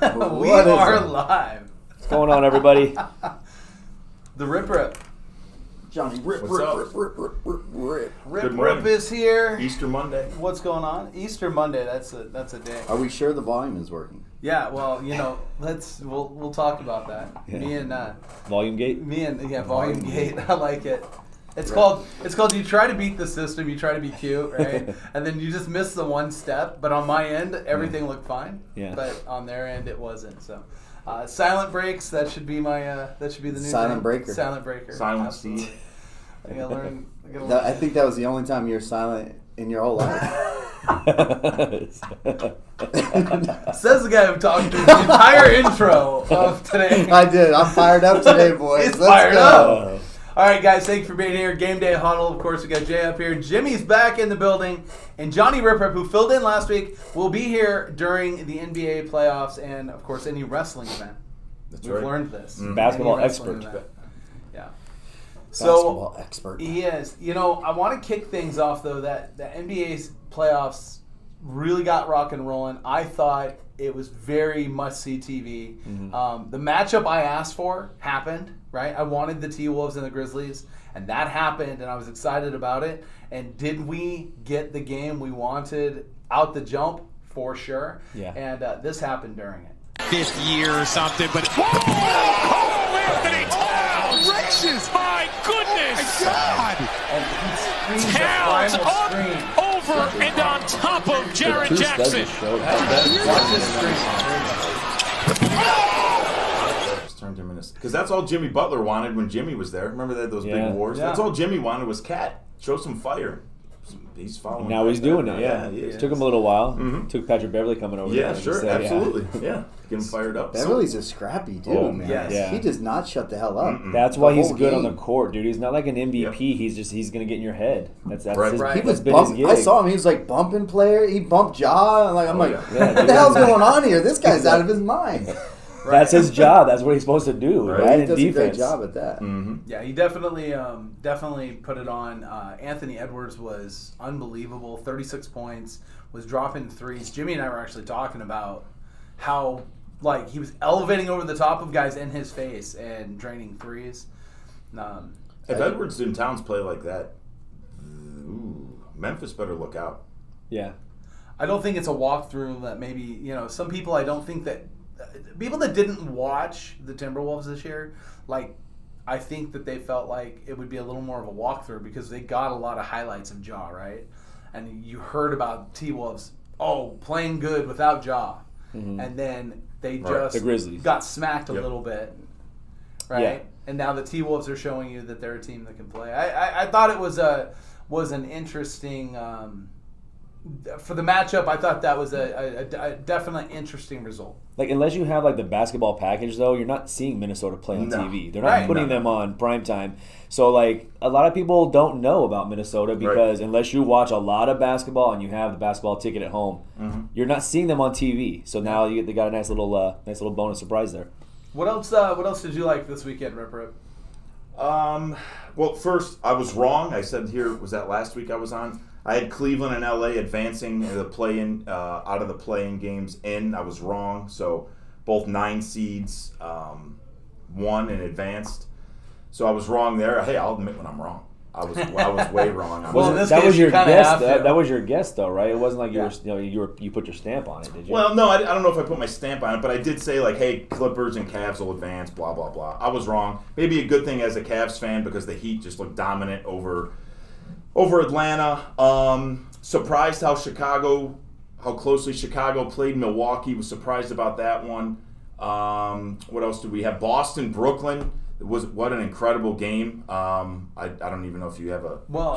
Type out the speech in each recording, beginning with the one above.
We are live. What's going on, everybody? The Rip. Johnny Rip. Rip is here. Easter Monday. What's going on? Easter Monday. That's a day. Are we sure the volume is working? Yeah. Well, we'll talk about that. Yeah. Me and Volume gate? Volume gate. I like it. It's called you try to beat the system, you try to be cute, right? And then you just miss the one step. But on my end, everything looked fine. Yeah. But on their end, it wasn't. So, silent breaks. That should be the new Silent name. breaker. Silent breaker. Silent Absolutely. Steve. I gotta learn. I think that was the only time you were silent in your whole life. Says the guy who talked through the entire intro of today. I did. I'm fired up today, boys. He's fired up. All right, guys, thank you for being here. GameDay Huddle. Of course, we got Jay up here. Jimmy's back in the building. And Johnny Rip, who filled in last week, will be here during the NBA playoffs and, of course, any wrestling event. That's We've right. learned this. Mm-hmm. Basketball Any wrestling expert. event. Yeah. Basketball expert. He is. I want to kick things off, though, that the NBA's playoffs really got rock and rolling. I thought it was very must-see TV. Mm-hmm. The matchup I asked for happened, right? I wanted the T-Wolves and the Grizzlies, and that happened, and I was excited about it. And did we get the game we wanted out the jump? For sure. Yeah. And this happened during it. Fifth year or something, but Anthony Towns! Gracious, my goodness! God! And he screams a Towns primal up, scream. over, and on top of Jaren Jackson. Watch this scream. Turned him into, because that's all Jimmy Butler wanted when Jimmy was there. Remember that those Yeah. big wars? Yeah. That's all Jimmy wanted was Cat. Show some fire. He's following. Now he's doing it, yeah. he is. Took him a little while. Mhm. Took Patrick Beverly coming over there. Yeah, to sure, say, absolutely. Yeah, get him fired up. Beverly's a scrappy dude, Oh, man. yes. Yeah. He does not shut the hell up. That's why The he's whole good on game. the court, dude. He's not like an MVP. Yep. He's going to get in your head. That's Right. his, Right. He that's was been his bumping. gig. I saw him. He was like bumping player. He bumped Jaw. And I'm like, Yeah, what the dude. hell's going on here? This guy's out of his mind. That's his job. That's what he's supposed to do, Right. right? He In does defense. a great job at that. Mm-hmm. Yeah, he definitely put it on. Anthony Edwards was unbelievable. 36 points, was dropping threes. Jimmy and I were actually talking about how he was elevating over the top of guys in his face and draining threes. If Edwards and Towns play like that, Memphis better look out. Yeah. I don't think it's a walkthrough that maybe, some people, I don't think that people that didn't watch the Timberwolves this year, I think that they felt like it would be a little more of a walkthrough because they got a lot of highlights of Ja, right? And you heard about T-Wolves, playing good without Ja. Mm-hmm. And then they Right. just The Grizzlies. got smacked a Yep. little bit, right? Yeah. And now the T-Wolves are showing you that they're a team that can play. I thought it was an interesting for the matchup. I thought that was a definitely interesting result. Unless you have the basketball package, though, you're not seeing Minnesota play on No. TV. They're not Right. putting them on primetime. So a lot of people don't know about Minnesota because unless you watch a lot of basketball and you have the basketball ticket at home, you're not seeing them on TV. So now they got a nice little bonus surprise there. What else did you like this weekend, Rip? Well, first, I was wrong. I said was that last week I was on? I had Cleveland and LA advancing the play-in out of the play-in games in. I was wrong. So both 9 seeds won and advanced. So I was wrong there. Hey, I'll admit when I'm wrong. I was way wrong. Well, in this That case, was you your kinda guess. have to. That was your guess, though, right? It wasn't like Yeah. you put your stamp on it, did you? Well, no, I don't know if I put my stamp on it, but I did say, hey, Clippers and Cavs will advance, blah, blah, blah. I was wrong. Maybe a good thing as a Cavs fan because the Heat just looked dominant over Atlanta. Surprised how closely Chicago played Milwaukee. Was surprised about that one. What else do we have? Boston, Brooklyn. What an incredible game. I don't even know if you have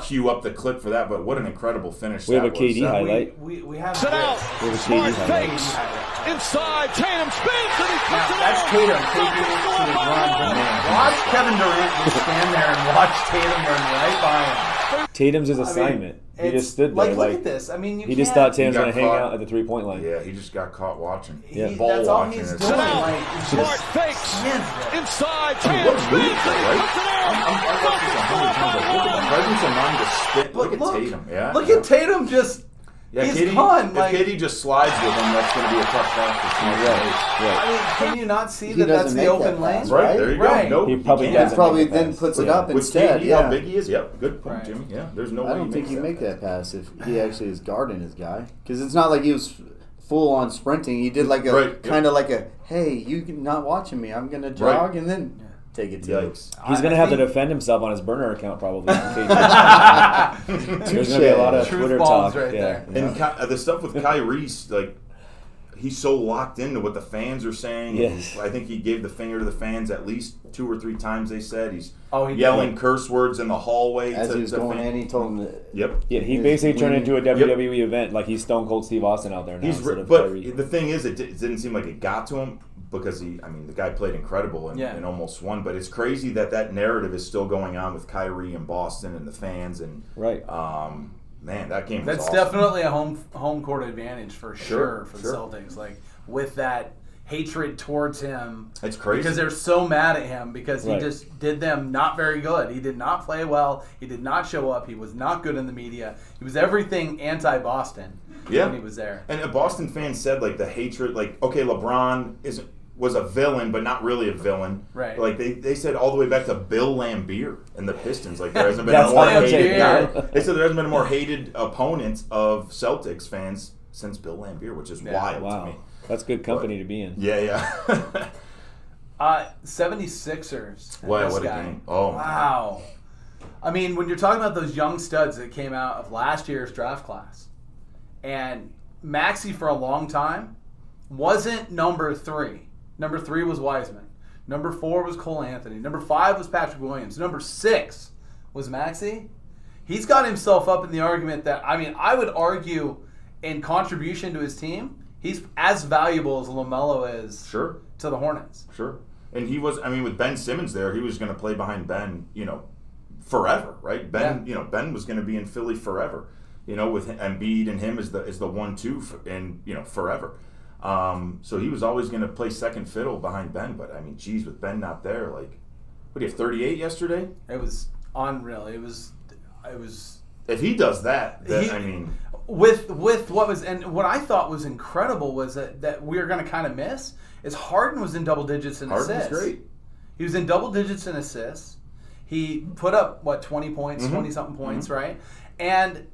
cue up the clip for that, but what an incredible finish. We have that a KD was. highlight. We have Sit out. We have a Smart KD highlight. fakes. Inside. Tatum spins and he puts Now, it that's out. Tatum taking it to the run. Watch Kevin Durant just stand there and watch Tatum run right by him. Tatum's his assignment. He It's- just stood there. look at this. I mean, He just thought Tatum's He got going to hang caught. out at the 3-point line. Yeah, he just got caught watching. Yeah. Ball That's all watching. he's It's doing. Sit out. Like, Smart just fakes. stands there. Inside. What Tatum a spins move, and he right? puts it I watched this 100 times. Look at the presence of mind to spit. Look at Tatum. Yeah. Look at Tatum just. Yeah, He's KD, gone. if Like, KD just slides with him, that's going to be a tough pass for Steve. Right. I mean, can you not see He that that's doesn't the make open that lane? pass, Right, there you Right. go. Nope, He probably can't. doesn't. He probably make the then pass. puts it Yeah. up With instead. KD, Yeah. how big he is. Yep, good point, Right. Jimmy. Yeah, there's no way I don't think makes he that make pass. that pass if he actually is guarding his guy. Because it's not like he was full on sprinting. He did like a Right, kind of like a, hey, you not watching me. I'm gonna jog and then take it to you. Yikes. He's going to I have to think- defend himself on his burner account probably. There's going to be a lot of Truth Twitter bombs talk. right there. And the stuff with Kyrie, like, he's so locked into what the fans are saying. Yes. I think he gave the finger to the fans at least 2 or 3 times, they said. He's He yelling did. curse words in the hallway. As to, he was to going fans. in, he told him that. Yep. Yeah, he His basically turned wing- into a WWE event. Like he's Stone Cold Steve Austin out there now. instead of But Kyrie. the thing is, it didn't seem like it got to him because the guy played incredible and almost won. But it's crazy that narrative is still going on with Kyrie and Boston and the fans and Right. Man, that game was That's awesome. definitely a home court advantage for Sure, sure for sure. the Celtics. Like with that hatred towards him. It's crazy. Because they're so mad at him because he Right. just did them not very good. He did not play well. He did not show up. He was not good in the media. He was everything anti-Boston Yeah. when he was there. And a Boston fan said, like, the hatred, like, okay, LeBron was a villain, but not really a villain. Right. Like, they said all the way back to Bill Laimbeer and the Pistons. Like, there hasn't been That's a more Laimbeer. hated guy. They said there hasn't been a more hated opponent of Celtics fans since Bill Laimbeer, which is wild to Wow. me. That's good company to be in. Yeah. 76ers. and Wow, this what a guy. game. Oh, my Wow. I mean, when you're talking about those young studs that came out of last year's draft class, and Maxey for a long time wasn't number 3. Number 3 was Wiseman. Number 4 was Cole Anthony. Number 5 was Patrick Williams. Number 6 was Maxey. He's got himself up in the argument that, I would argue in contribution to his team, he's as valuable as LaMelo is Sure. to the Hornets. Sure. And he was, with Ben Simmons there, he was going to play behind Ben, forever, right? Ben, Ben was going to be in Philly forever, with Embiid and him as the 1-2 and, forever. So he was always going to play second fiddle behind Ben. But, geez, with Ben not there, like, what do you have, 38 yesterday? It was unreal. It was. If he does that, then, With what was and what I thought was incredible was that we were going to kind of miss is Harden was in double digits in Harden assists. was great. He was in double digits in assists. He put up 20 points, 20 something points, right? And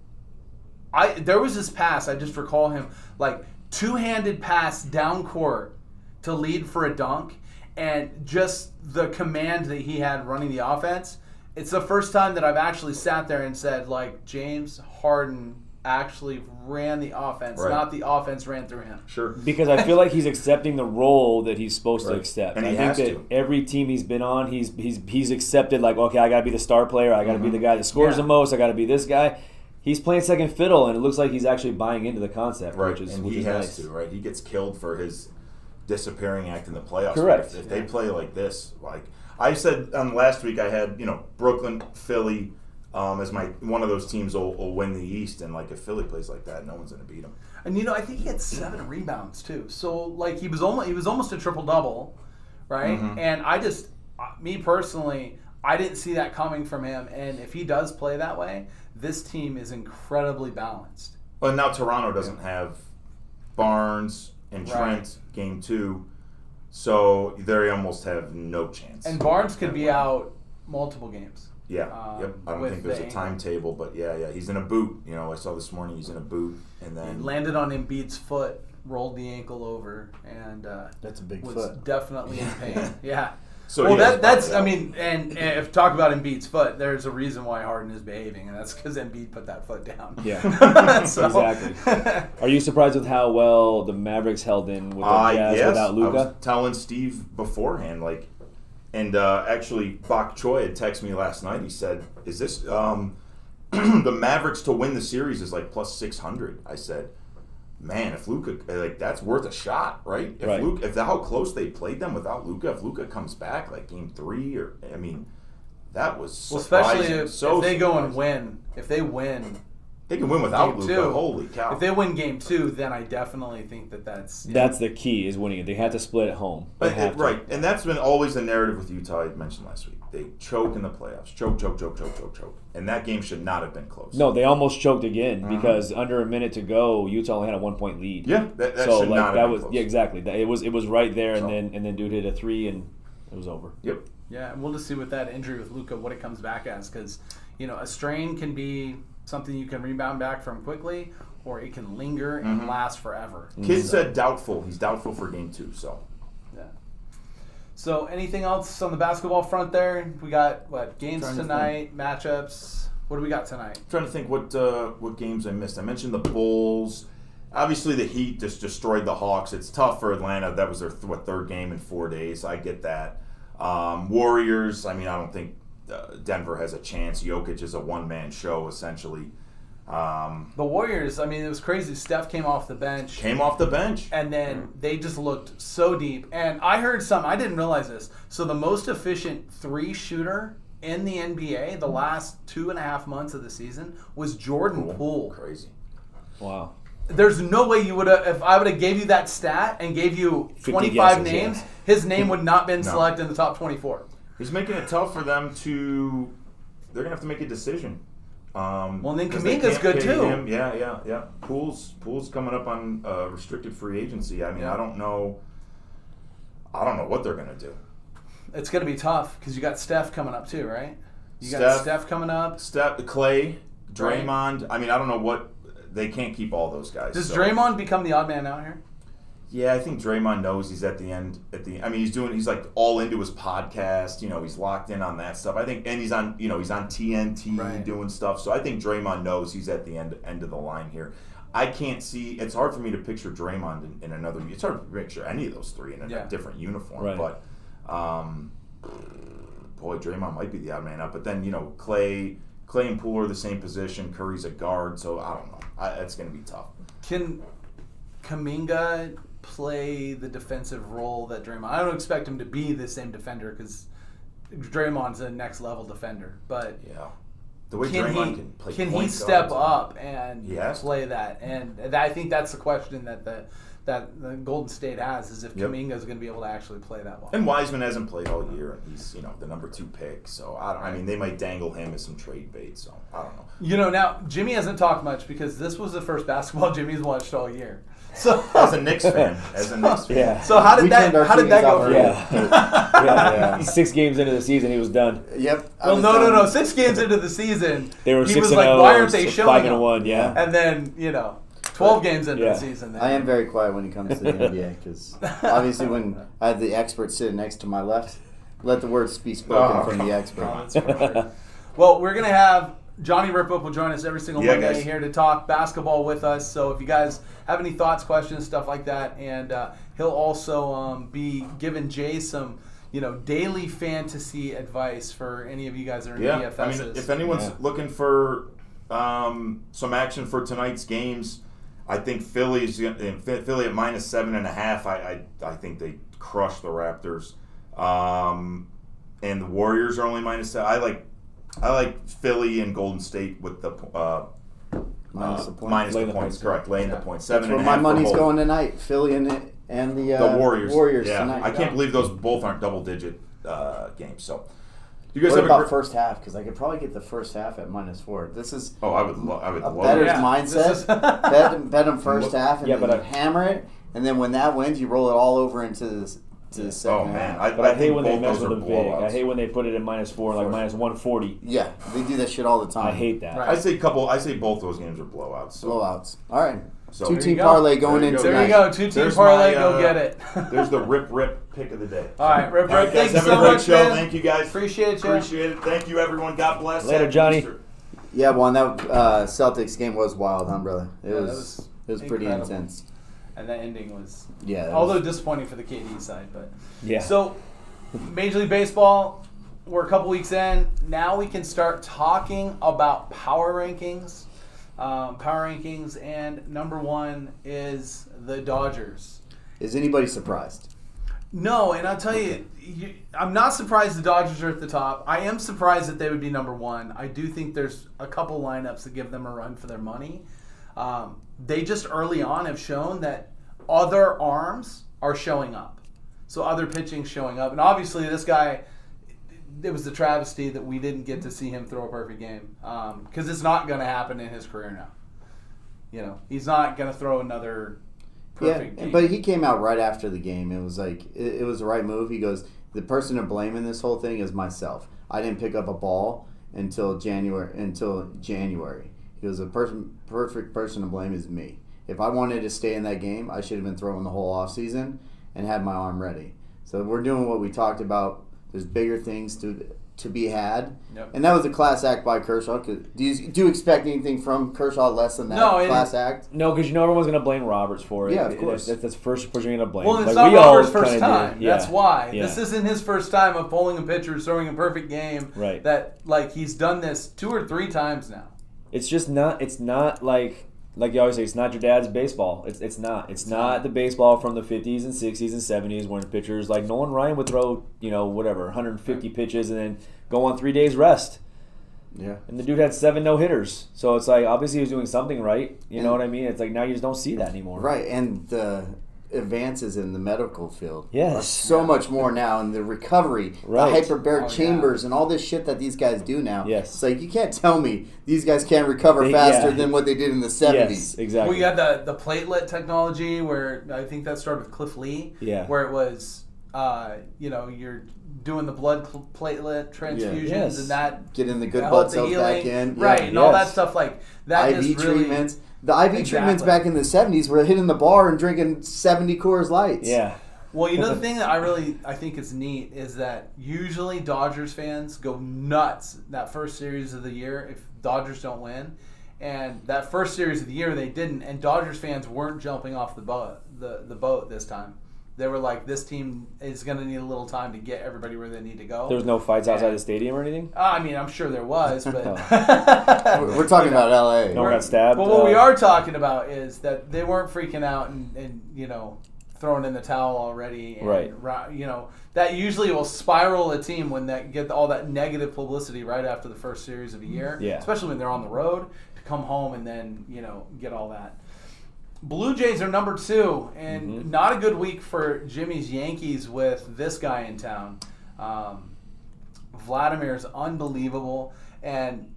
there was this pass. I just recall him like two-handed pass down court to lead for a dunk, and just the command that he had running the offense. It's the first time that I've actually sat there and said, like, James Harden actually ran the offense, Right. not the offense ran through him. Sure. Because I feel like he's accepting the role that he's supposed to Right. accept. And he I think has that to. every team he's been on, he's accepted, like, okay, I got to be the star player. I got to be the guy that scores Yeah. the most. I got to be this guy. He's playing second fiddle, and it looks like he's actually buying into the concept, Right, which is and which he is has nice. to, right? He gets killed for his disappearing act in the playoffs. Correct. If they play like this, like I said last week, I had Brooklyn, Philly as my one of those teams will win the East, and like if Philly plays like that, no one's going to beat them. And I think he had 7 rebounds too. So like he was almost a triple double, right? Mm-hmm. And I just, me personally, I didn't see that coming from him. And if he does play that way, this team is incredibly balanced. Well, now Toronto doesn't have Barnes and Right. Trent game 2, so they almost have no chance. And Barnes could be out multiple games. Yeah, yep. I don't with think there's the a ankle. timetable, but yeah, he's in a boot. I saw this morning he's in a boot, and then Landed on Embiid's foot, rolled the ankle over, and That's a big was foot. definitely in pain. Yeah. So Well, yeah, that's it's probably and if talk about Embiid's foot, there's a reason why Harden is behaving, and that's because Embiid put that foot down. Yeah, So- exactly. Are you surprised with how well the Mavericks held in with the Jazz yes, without I was Luka? telling Steve beforehand, and actually Bok Choi had texted me last night. He said, "Is this the Mavericks to win the series is like plus 600?" I said, "Man, if Luka that's worth a shot, right? If Right. Luka, if how close they played them without Luka, if Luka comes back like game 3 that was Well, surprising. especially if so they go and surprising. win. If they win They can win without Game Luka. two. Holy cow! If they win game 2, then I definitely think that's That's the key is winning it. They had to split at home. They But have to. right, and that's been always the narrative with Utah. I mentioned last week. They choke in the playoffs. Choke. And that game should not have been close. No, they almost choked again because under a minute to go, Utah only had a 1-point lead. Yeah, that so should like not that have was been close. yeah exactly. It was right there, So- and then dude hit a 3 and it was over. Yep. Yeah, and we'll just see with that injury with Luka what it comes back as, because a strain can be something you can rebound back from quickly, or it can linger and last forever. Kid said doubtful. He's doubtful for game 2. So Yeah. So anything else on the basketball front there? We got games Trying to tonight, matchups. What do we got tonight? trying to think what games I missed. I mentioned the Bulls. Obviously, the Heat just destroyed the Hawks. It's tough for Atlanta. That was their third game in 4 days. I get that. Warriors. I mean, I don't think Denver has a chance. Jokic is a one-man show essentially. The Warriors, I mean, it was crazy. Steph came off the bench. Came off the bench. And then they just looked so deep. And I heard I didn't realize this. So the most efficient 3-shooter in the NBA the last 2.5 months of the season was Jordan Poole. Crazy. Wow. There's no way you would have, if I would have gave you that stat and gave you 25 guesses, names, yeah. his name would not been selected in the top 24. He's making it tough for them to. They're gonna have to make a decision. Well, and then 'cause they Kuminga's can't good pay too. him. Yeah. Poole's coming up on restricted free agency. I mean, I don't know what they're gonna do. It's going to be tough because you got Steph coming up too, right? You got Steph coming up. Clay, Right. Draymond. I mean, I don't know what they can't keep all those guys. Does so. Draymond become the odd man out here? Yeah, I think Draymond knows he's at the end. I mean, he's like all into his podcast. He's locked in on that stuff. I think, and he's on TNT Right. doing stuff. So I think Draymond knows he's at the end of the line here. I can't see. It's hard for me to picture Draymond in another. It's hard to picture any of those three in a different uniform. Right. But, boy, Draymond might be the odd man out. But then Clay and Poole are the same position. Curry's a guard, so I don't know. That's going to be tough. Can Kuminga play the defensive role that Draymond? I don't expect him to be the same defender because Draymond's a next level defender. But Yeah. The way can Draymond he can play can he point step guards, up and He has to. play that? And I think that's the question that the Golden State has is if Kuminga is going to be able to actually play that well. And Wiseman hasn't played all year, and he's the number 2 pick. So I mean, they might dangle him as some trade bait. So I don't know. Now Jimmy hasn't talked much because this was the first basketball Jimmy's watched all year. So As a Knicks fan, Yeah. So how did We that turned our go TVs off for you? Yeah. 6 games into the season, he was done. Yep. Well, no. 6 games into the season, They were he 6-0. was like, "Why aren't they showing him?" 5-1. Yeah. And then 12 games into Yeah. the season. Then. I am very quiet when it comes to the NBA because obviously when I had the expert sitting next to my left, let the words be spoken from the expert. Oh, that's for sure. Well, we're gonna have Johnny Ripup will join us every single Monday guys. here to talk basketball with us. So if you guys have any thoughts, questions, stuff like that, and he'll also be giving Jay some daily fantasy advice for any of you guys that are in Yeah, DFSs. I mean, if anyone's looking for some action for tonight's games, I think Philly at -7.5. I think they crush the Raptors, and the Warriors are only -7. I like Philly and Golden State with the Minus the point. minus Laying the the points. points. Correct, laying the points. That's 7.5. where my money's for both. going tonight. Philly and the The Warriors. Yeah, tonight. I can't believe those both aren't double-digit games. So, you guys What have about a first half? Because I could probably get the first half at -4. This is Oh, I would a love better's it. Yeah, mindset. this is- bet them first half and Yeah, then but you hammer it, and then when that wins, you roll it all over into the second Oh man, half. But I hate think when they both mess those with are them big. blowouts. I hate when they put it in -4, like -140. Yeah, they do that shit all the time. I hate that. Right. I say both those games are blowouts. So. blowouts. All right, So- two There team you go. parlay going There you in go. there tonight. you go, 2-team There's parlay, my, go get it. There's the rip pick of the day. All right, Rip, All right, thank guys, you have so a great much, show. man. Thank you guys. Appreciate you. Appreciate it. Thank you, everyone. God bless. Later, Happy Johnny. Easter. Yeah, well, that Celtics game was wild, huh, brother? It Yeah, was pretty incredible. intense. And that ending was, Yeah, that although was- disappointing for the KD side, but Yeah. So, Major League Baseball, we're a couple weeks in. Now we can start talking about power rankings. And number 1 is the Dodgers. Is anybody surprised? No, and I'll tell you, I'm not surprised the Dodgers are at the top. I am surprised that they would be number one. I do think there's a couple lineups that give them a run for their money. They just early on have shown that other arms are showing up. So other pitching showing up. And obviously this guy, it was a travesty that we didn't get to see him throw a perfect game. Because it's not going to happen in his career now. You know, he's not going to throw another perfect game. But he came out right after the game. It was like, it was the right move. He goes, the person to blame in this whole thing is myself. I didn't pick up a ball until January. He goes, the perfect person to blame is me. If I wanted to stay in that game, I should have been throwing the whole offseason and had my arm ready. So we're doing what we talked about. There's bigger things to be had. Yep. And that was a class act by Kershaw. Do you expect anything from Kershaw less than that class act? No, because everyone's going to blame Roberts for it. Yeah, of course. That's first person you're going to blame. Well, it's like, not Roberts' first time. Yeah. That's why. Yeah. This isn't his first time of pulling a pitcher, throwing a perfect game. Right. That, like, he's done this 2 or 3 times now. It's just not. It's not like you always say. It's not your dad's baseball. It's not. It's not the baseball from the 50s and 60s and 70s when pitchers like Nolan Ryan would throw 150 pitches and then go on 3 days rest. Yeah. And the dude had 7 no-hitters. So it's like obviously he was doing something right. You know what I mean? It's like now you just don't see that anymore. Right, and the advances in the medical field Yes. are so much more now, and the recovery, Right. the hyperbaric chambers, and all this shit that these guys do now. Yes. It's like you can't tell me these guys can't recover faster than what they did in the 70s. Yes, exactly. Well, you had the platelet technology where I think that started with Cliff Lee. Yeah. Where it was, you're doing the blood platelet transfusions Yes. and that Getting the good helped blood the cells healing. back in. Right, Yeah. and all that stuff like that IV is really treatments. The IV treatments Exactly. back in the 70s were hitting the bar and drinking 70 Coors Lights. Yeah. Well, the thing that I think is neat is that usually Dodgers fans go nuts that first series of the year if Dodgers don't win. And that first series of the year they didn't, and Dodgers fans weren't jumping off the boat this time. They were like, this team is going to need a little time to get everybody where they need to go. There was no fights outside the stadium or anything? I mean, I'm sure there was, but We're talking about LA. No one got stabbed? But what we are talking about is that they weren't freaking out and throwing in the towel already. And, Right. That usually will spiral a team when they get all that negative publicity right after the first series of a year. Yeah. Especially when they're on the road to come home and then, get all that. Blue Jays are number 2, and not a good week for Jimmy's Yankees with this guy in town. Vladimir's unbelievable, and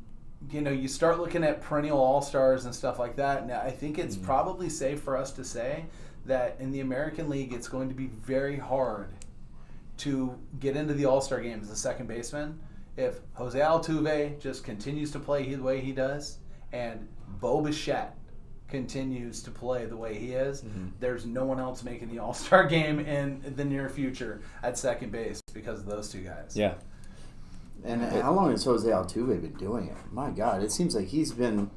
you start looking at perennial all-stars and stuff like that, and I think it's probably safe for us to say that in the American League it's going to be very hard to get into the all-star game as a second baseman if Jose Altuve just continues to play the way he does and Bo Bichette continues to play the way he is. There's no one else making the all-star game in the near future at second base because of those 2 guys. Yeah. And how long has Jose Altuve been doing it? My God, it seems like he's been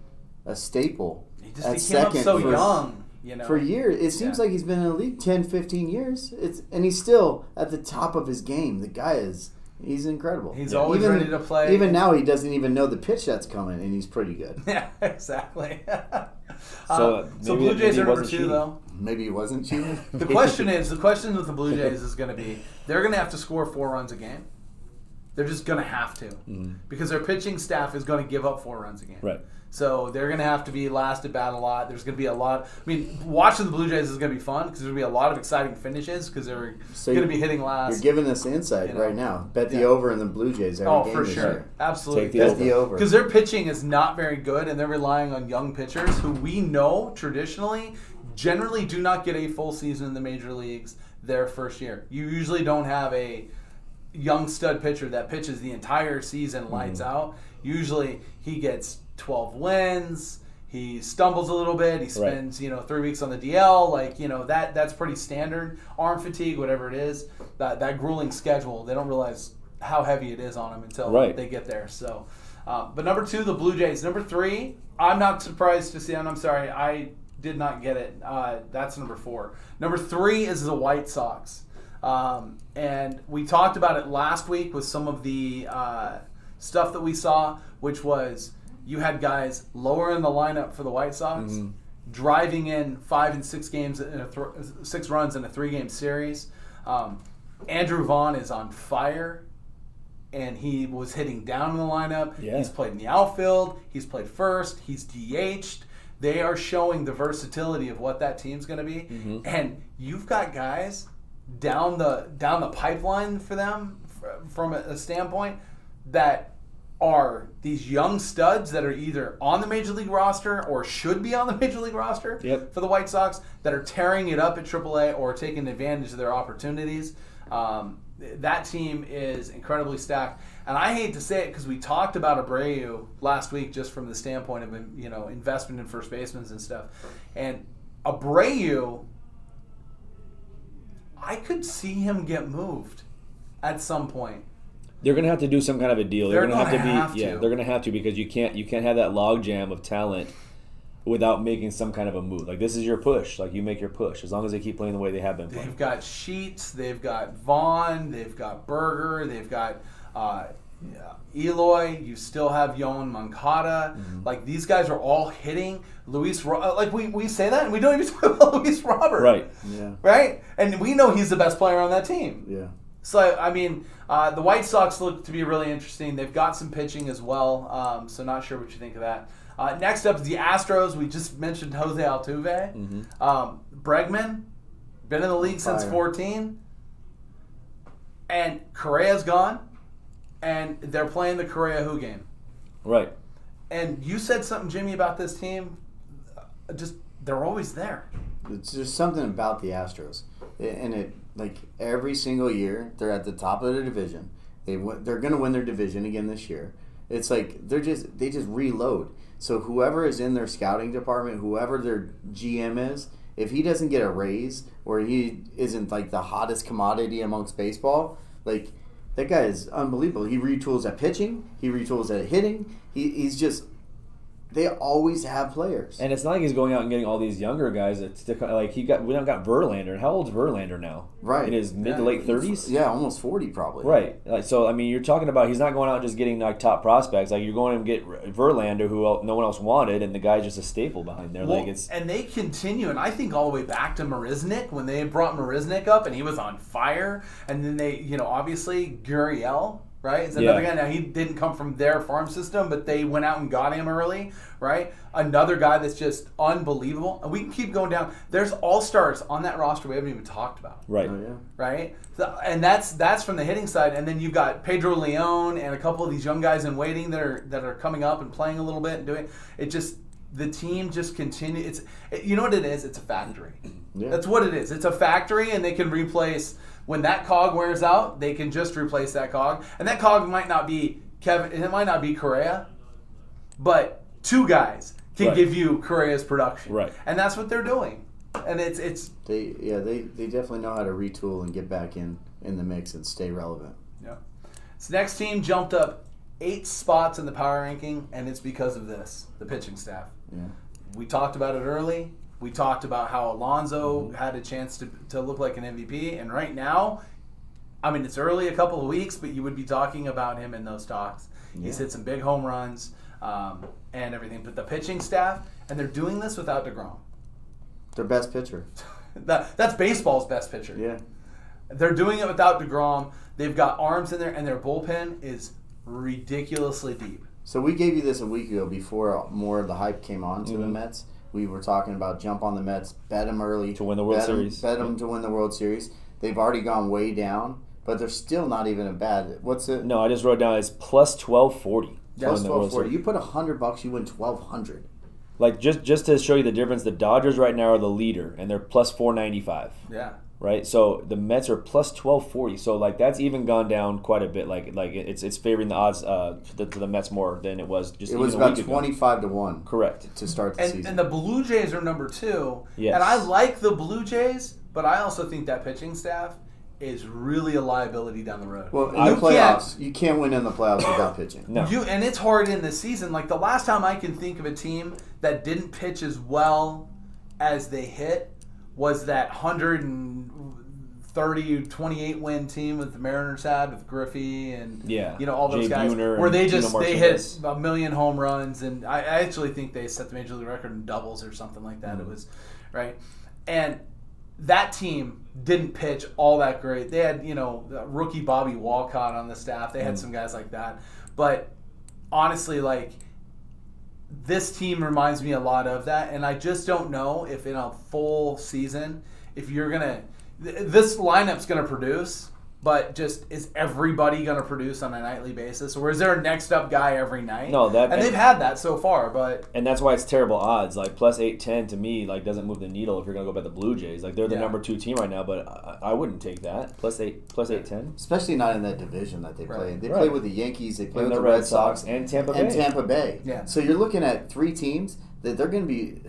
a staple He at came up second so for, young. For years. It seems like he's been in the league 10, 15 years. And he's still at the top of his game. The guy he's incredible. He's always ready to play. Even now, he doesn't even know the pitch that's coming, and he's pretty good. Yeah, exactly. So Blue Jays are number 2, though. Maybe he wasn't cheating. The question with the Blue Jays is going to be, they're going to have to score 4 runs a game. They're just going to have to. Because their pitching staff is going to give up 4 runs a game. Right. So they're going to have to be last at bat a lot. There's going to be a lot. I mean, watching the Blue Jays is going to be fun because there's going to be a lot of exciting finishes because they're going to be hitting last. You're giving us insight right now. Bet the over in the Blue Jays every game for this sure. year. Absolutely. Bet the over. Because their pitching is not very good, and they're relying on young pitchers who we know traditionally generally do not get a full season in the major leagues their first year. You usually don't have a young stud pitcher that pitches the entire season lights out. Usually he gets 12 wins. He stumbles a little bit. He spends, 3 weeks on the DL. That's pretty standard. Arm fatigue, whatever it is. That grueling schedule, they don't realize how heavy it is on them until they get there. So, but number 2, the Blue Jays. Number 3, I'm not surprised to see, and I'm sorry, I did not get it. That's number 4. Number 3 is the White Sox. And we talked about it last week with some of the stuff that we saw, which was you had guys lower in the lineup for the White Sox, driving in 5 and 6 games in 6 runs in a 3-game series. Andrew Vaughn is on fire, and he was hitting down in the lineup. Yeah. He's played in the outfield. He's played first. He's DH'd. They are showing the versatility of what that team's going to be. Mm-hmm. And you've got guys down the pipeline for them from a standpoint that are these young studs that are either on the Major League roster or should be on the Major League roster for the White Sox that are tearing it up at AAA or taking advantage of their opportunities. That team is incredibly stacked. And I hate to say it because we talked about Abreu last week just from the standpoint of investment in first basemen and stuff. And Abreu, I could see him get moved at some point. They're going to have to do some kind of a deal. They're going to have to. They're going to have to because you can't have that logjam of talent without making some kind of a move. Like, this is your push. Like, you make your push as long as they keep playing the way they have been playing. They've got Sheets, they've got Vaughn, they've got Berger, they've got Eloy. You still have Yohan Moncada. Mm-hmm. Like, these guys are all hitting. Like, we say that and we don't even talk about Luis Robert. Right. Yeah. Right? And we know he's the best player on that team. Yeah. So, I mean, the White Sox look to be really interesting. They've got some pitching as well, so not sure what you think of that. Next up is the Astros. We just mentioned Jose Altuve. Mm-hmm. Bregman, been in the league since 14. And Correa's gone. And they're playing the Correa-Who game. Right. And you said something, Jimmy, about this team. They're always there. It's just something about the Astros. Like every single year, they're at the top of their division. They're going to win their division again this year. It's like they just reload. So whoever is in their scouting department, whoever their GM is, if he doesn't get a raise or he isn't like the hottest commodity amongst baseball, like that guy is unbelievable. He retools at pitching. He retools at hitting. He's just. They always have players, and it's not like he's going out and getting all these younger guys. We don't got Verlander. How old's Verlander now? Right, in his mid to late 30s. Yeah, almost 40 probably. Right. Like, so I mean, you're talking about he's not going out and just getting like top prospects. Like, you're going to get Verlander, who no one else wanted, and the guy's just a staple behind there. Well, and they continue, and I think all the way back to Marisnick when they brought Marisnick up, and he was on fire, and then they, obviously Gurriel. Right? It's another guy. Now, he didn't come from their farm system, but they went out and got him early, right? Another guy that's just unbelievable. And we can keep going down. There's all-stars on that roster we haven't even talked about. Right. Oh, yeah. Right? So, and that's from the hitting side. And then you've got Pedro Leon and a couple of these young guys in waiting that are coming up and playing a little bit and doing it. Just the team just continues. You know what it is? It's a factory. Yeah. That's what it is. It's a factory, and they can replace. When that cog wears out, they can just replace that cog. And that cog might not be Kevin, it might not be Correa, but two guys can give you Correa's production. Right. And that's what they're doing. And it's they definitely know how to retool and get back in the mix and stay relevant. Yeah. This next team jumped up 8 spots in the power ranking, and it's because of this, the pitching staff. Yeah. We talked about it early. We talked about how Alonso had a chance to look like an MVP, and right now, I mean, it's early, a couple of weeks, but you would be talking about him in those talks. Yeah. He's hit some big home runs and everything. But the pitching staff, and they're doing this without DeGrom. Their best pitcher. That's baseball's best pitcher. Yeah. They're doing it without DeGrom. They've got arms in there, and their bullpen is ridiculously deep. So we gave you this a week ago before more of the hype came on to the Mets. We were talking about jump on the Mets, bet them early. To win the World Series. Bet them to win the World Series. They've already gone way down, but they're still not even a bad. What's it? No, I just wrote down it's plus 1240. Plus 1240. You put $100, you win 1200. Like, just to show you the difference, the Dodgers right now are the leader, and they're plus 495. Yeah. Right? So the Mets are plus 1240. So, like, that's even gone down quite a bit. Like it's favoring the odds to the Mets more than it was just. It was about 25-1. Correct. To start the season. And the Blue Jays are number 2. Yes. And I like the Blue Jays, but I also think that pitching staff is really a liability down the road. Well, in the playoffs, you can't win in the playoffs without pitching. No. And it's hard in the season. Like, the last time I can think of a team that didn't pitch as well as they hit was that 130-28 win team with the Mariners had with Griffey and all those guys where they hit a million home runs, and I actually think they set the major league record in doubles or something like that. It was right, and that team didn't pitch all that great. They had, rookie Bobby Walcott on the staff. They had some guys like that. But honestly, like, this team reminds me a lot of that. And I just don't know if in a full season, if you're going to – this lineup's going to produce – but just, is everybody going to produce on a nightly basis? Or is there a next up guy every night? No, and they've had that so far, but... And that's why it's terrible odds. Like, plus 810 to me, like, doesn't move the needle if you're going to go by the Blue Jays. Like, they're the number 2 team right now, but I wouldn't take that. Plus 810. Especially not in that division that they play in. They Right. play with the Yankees, they play And with the the Red Red Sox. and Tampa Bay. Yeah. Yeah. So you're looking at 3 teams that they're going to be...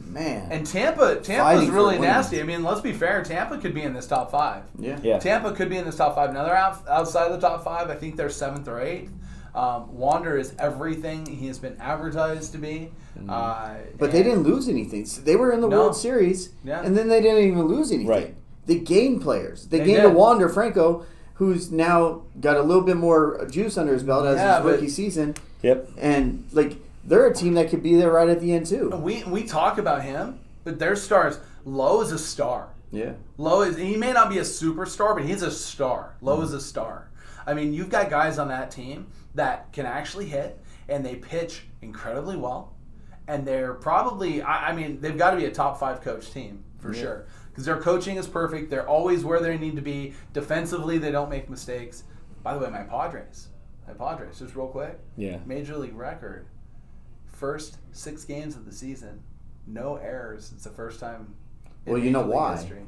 Man. And Tampa's Fighting really for nasty. I mean, let's be fair. Tampa could be in this top 5. Yeah. Tampa could be in this top 5. Now, they're outside of the top 5. I think they're 7th or 8th. Wander is everything he has been advertised to be. But they didn't lose anything. So they were in the World Series, and then they didn't even lose anything. Right. They gained players. They gained did. a Wander Franco, who's now got a little bit more juice under his belt as his rookie season. Yep. And, like... They're a team that could be there right at the end, too. We talk about him, but their stars. Lowe is a star. Yeah. He may not be a superstar, but he's a star. Lowe is a star. I mean, you've got guys on that team that can actually hit, and they pitch incredibly well. And they're probably, they've got to be a top 5 coach team, for sure. Because their coaching is perfect. They're always where they need to be. Defensively, they don't make mistakes. By the way, my Padres, just real quick. Yeah. Major League record. First 6 games of the season, no errors. It's the first time in Well, you know Major League why. history.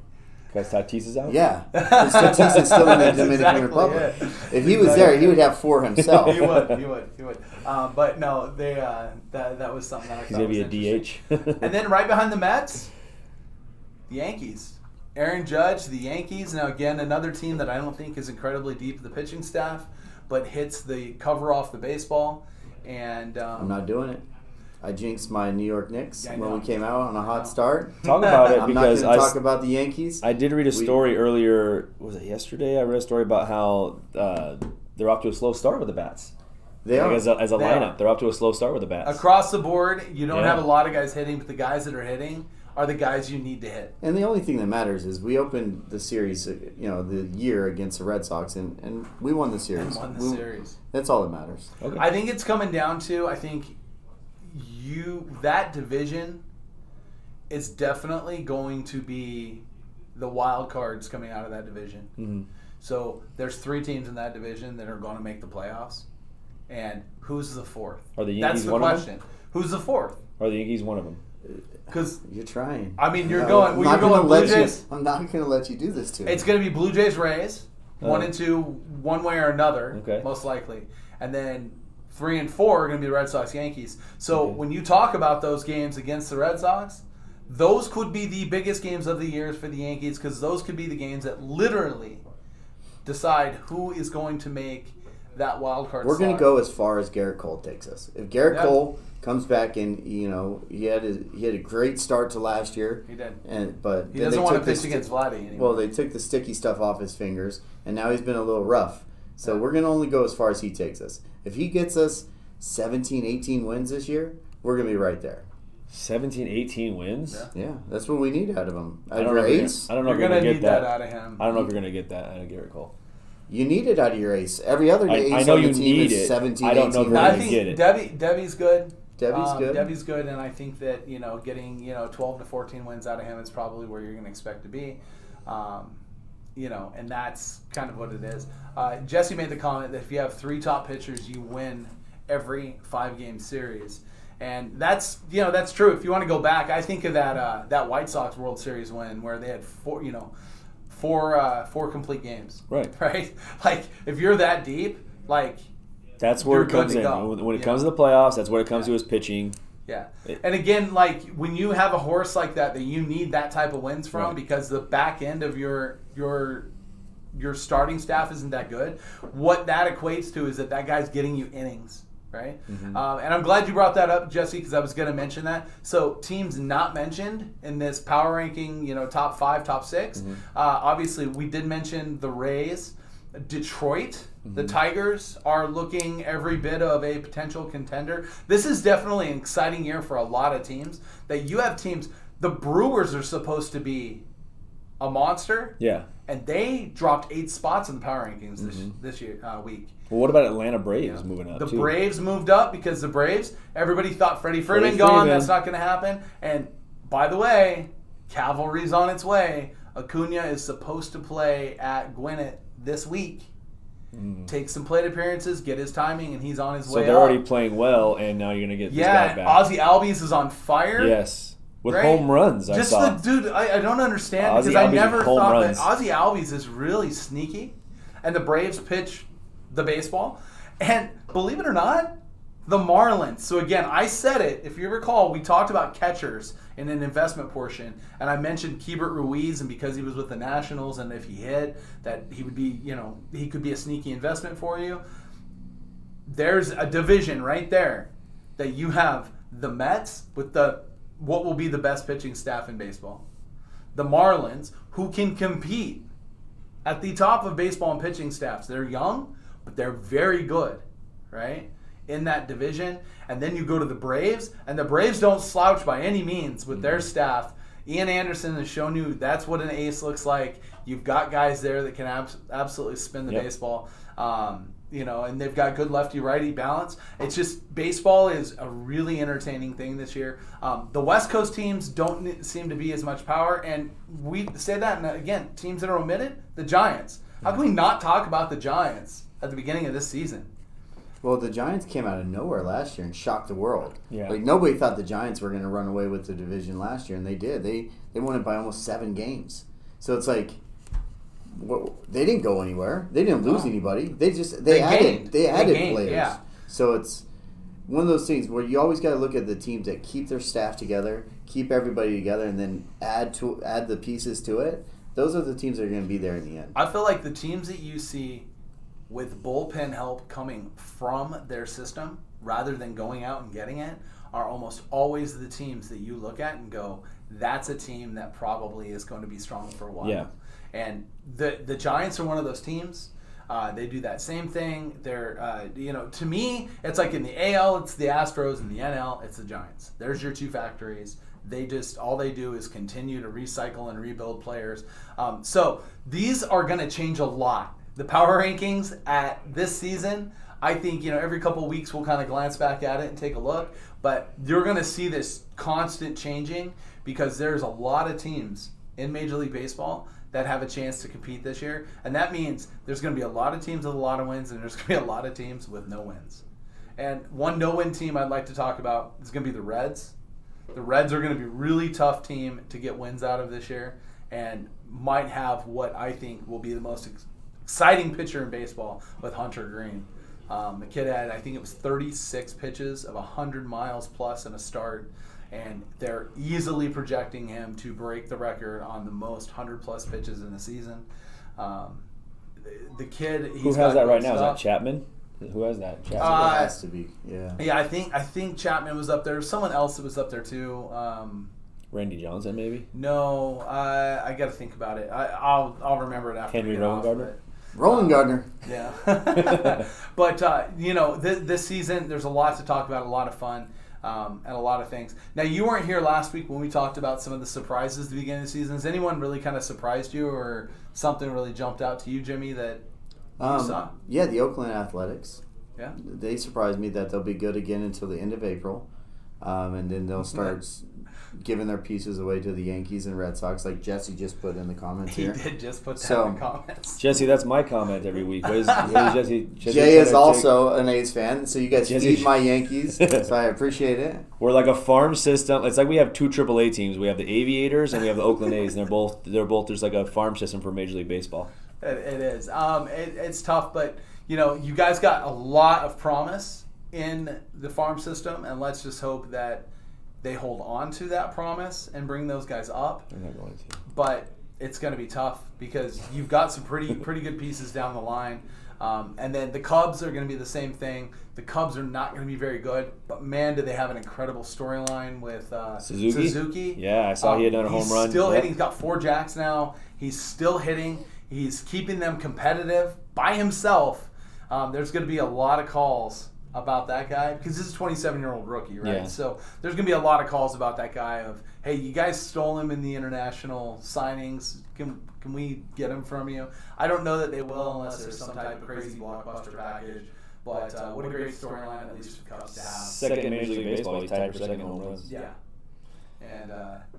Because Tatis is out? Yeah. Because Tatis is still in the Dominican exactly Republic. it. If he was there, he would have 4 himself. He would. But no, they that was something that I He's thought going to was be a interesting. DH. And then right behind the Mets, the Yankees. Aaron Judge, the Yankees. Now again, another team that I don't think is incredibly deep in the pitching staff, but hits the cover off the baseball. And I'm not doing it. I jinxed my New York Knicks Yeah, I when know. we came out on a hot start. Talk about it I'm not because going to talk about the Yankees. I did read a story earlier. Was it yesterday? I read a story about how they're off to a slow start with the bats. They are. As a They lineup, are. they're off to a slow start with the bats. across the board, you don't Yeah. have a lot of guys hitting, but the guys that are hitting are the guys you need to hit. And the only thing that matters is we opened the series, the year against the Red Sox, and we won the series. And won the series. That's all that matters. Okay. I think it's coming down to, that division is definitely going to be the wild cards coming out of that division. Mm-hmm. So there's 3 teams in that division that are going to make the playoffs. And who's the 4th? Are the That's Yankees the one of them? question. Who's the 4th? Are the Yankees one of them? Because You're trying. I mean, you're No, going. I'm Well, not you're gonna going let Blue Jays. I'm not going to let you do this to me. It's going to be Blue Jays, Rays, 1 and 2, one way or another, Okay. most likely, and then 3 and 4 are going to be the Red Sox, Yankees. So when you talk about those games against the Red Sox, those could be the biggest games of the year for the Yankees because those could be the games that literally decide who is going to make that wild card. We're going to slot. go as far as Garrett Cole takes us. If Garrett Yeah. Cole comes back and he had a great start to last year. He did. But He then doesn't they want to took the pitch against Vladdy anymore. Well, they took the sticky stuff off his fingers, and now he's been a little rough. So we're going to only go as far as he takes us. If he gets us 17, 18 wins this year, we're going to be right there. 17, 18 wins? Yeah. Yeah, that's what we need out of him. I don't Out know of if your you're ace, I don't know You're if you're going going to to need get that that. out of him. I don't know if you're going to get that out of Garrett Cole. you need it out of your ace. Every other I ace know on the you team need is it. 17, I don't know 18 if you're I gonna wins. think get it. Debbie's good. Debbie's good. Debbie's good, and I think that getting 12 to 14 wins out of him is probably where you're going to expect to be. And that's kind of what it is. Jesse made the comment that if you have 3 top pitchers, you win every 5-game series, and that's true. If you want to go back, I think of that White Sox World Series win where they had 4 complete games. Right. Right. Like if you're that deep, like. That's where You're it comes good in. to go. When it Yeah. comes to the playoffs, that's what it comes to is pitching. Yeah. And again, like when you have a horse like that you need that type of wins from Right. because the back end of your starting staff isn't that good. What that equates to is that guy's getting you innings, right? Mm-hmm. And I'm glad you brought that up, Jesse, because I was going to mention that. So teams not mentioned in this power ranking, top 5, top 6. Mm-hmm. Obviously, we did mention the Rays, Detroit. The Tigers are looking every bit of a potential contender. This is definitely an exciting year for a lot of teams. That you have teams. The Brewers are supposed to be a monster. Yeah. And they dropped 8 spots in the power rankings this week. Well, what about Atlanta Braves moving up? The too? Braves moved up because the Braves, everybody thought Freddie Freeman gone. That's not going to happen. And by the way, cavalry's on its way. Acuna is supposed to play at Gwinnett this week. Take some plate appearances, get his timing, and he's on his way So they're up. already playing well, and now you're going to get this guy back. Ozzie Albies is on fire. Yes. With right? home runs, I saw. I don't understand Ozzie because I Albies never with home thought runs. that Ozzie Albies is really sneaky, and the Braves pitch the baseball. And believe it or not, the Marlins. So again, I said it. If you recall, we talked about catchers in an investment portion, and I mentioned Keibert Ruiz, and because he was with the Nationals, and if he hit, that he would be, he could be a sneaky investment for you. There's a division right there that you have the Mets with what will be the best pitching staff in baseball. The Marlins, who can compete at the top of baseball and pitching staffs. They're young, but they're very good, right? In that division. And then you go to the Braves, and the Braves don't slouch by any means with their staff. Ian Anderson has shown you that's what an ace looks like. You've got guys there that can absolutely spin the baseball. And they've got good lefty-righty balance. It's just baseball is a really entertaining thing this year. The West Coast teams don't seem to be as much power, and we say that, and again, teams that are omitted, the Giants. How can we not talk about the Giants at the beginning of this season? Well, the Giants came out of nowhere last year and shocked the world. Yeah. Like, nobody thought the Giants were going to run away with the division last year, and they did. They won it by almost 7 games. So it's like, they didn't go anywhere. They didn't lose anybody. They added players. Yeah. So it's one of those things where you always got to look at the teams that keep their staff together, keep everybody together, and then add the pieces to it. Those are the teams that are going to be there in the end. I feel like the teams that you see with bullpen help coming from their system rather than going out and getting it are almost always the teams that you look at and go, that's a team that probably is going to be strong for a while. Yeah. And the Giants are one of those teams. They do that same thing. They're, to me, it's like in the AL, it's the Astros. In the NL, it's the Giants. There's your 2 factories. All they do is continue to recycle and rebuild players. So these are going to change a lot. The power rankings at this season, I think, every couple of weeks we'll kind of glance back at it and take a look. But you're going to see this constant changing because there's a lot of teams in Major League Baseball that have a chance to compete this year. And that means there's going to be a lot of teams with a lot of wins, and there's going to be a lot of teams with no wins. And one no-win team I'd like to talk about is going to be the Reds. The Reds are going to be a really tough team to get wins out of this year and might have what I think will be the most exciting pitcher in baseball with Hunter Green. The kid had, I think it was 36 pitches of 100 miles plus in a start. And they're easily projecting him to break the record on the most 100-plus pitches in a season. The kid, who has that right now? Is that Chapman? Who has that? Chapman. It has to be. Yeah. Yeah, I think Chapman was up there. Someone else that was up there too. Randy Johnson, maybe. No, I got to think about it. I'll remember it after. Henry Rowan-Gardner. Roland Gardner. Yeah. But this season there's a lot to talk about, a lot of fun. And a lot of things. Now, you weren't here last week when we talked about some of the surprises at the beginning of the season. Has anyone really kind of surprised you, or something really jumped out to you, Jimmy, that you saw? Yeah, the Oakland Athletics. Yeah. They surprised me that they'll be good again until the end of April. And then they'll start giving their pieces away to the Yankees and Red Sox, like Jesse just put in the comments here. He did just put that in the comments. Jesse, that's my comment every week. What is Jesse Jay is also an A's fan, so you guys feed my Yankees, so I appreciate it. We're like a farm system. It's like we have 2 AAA teams. We have the Aviators and we have the Oakland A's, and they're both there's like a farm system for Major League Baseball. It is. It's tough, but you guys got a lot of promise in the farm system, and let's just hope that they hold on to that promise and bring those guys up. They're not going to. But it's going to be tough because you've got some pretty good pieces down the line. And then the Cubs are going to be the same thing. The Cubs are not going to be very good, but man, do they have an incredible storyline with Suzuki. Yeah, I saw he had done a home run. He's still hitting. He's got 4 jacks now. He's still hitting. He's keeping them competitive by himself. There's going to be a lot of calls about that guy because this is a 27-year-old rookie, right? Yeah. So there's going to be a lot of calls about that guy of, hey, you guys stole him in the international signings. Can we get him from you? I don't know that they will unless there's some type of crazy blockbuster package. But what a great storyline, at least for Cubs to have. Second in Major League Baseball, he's tied for second home runs. Yeah. And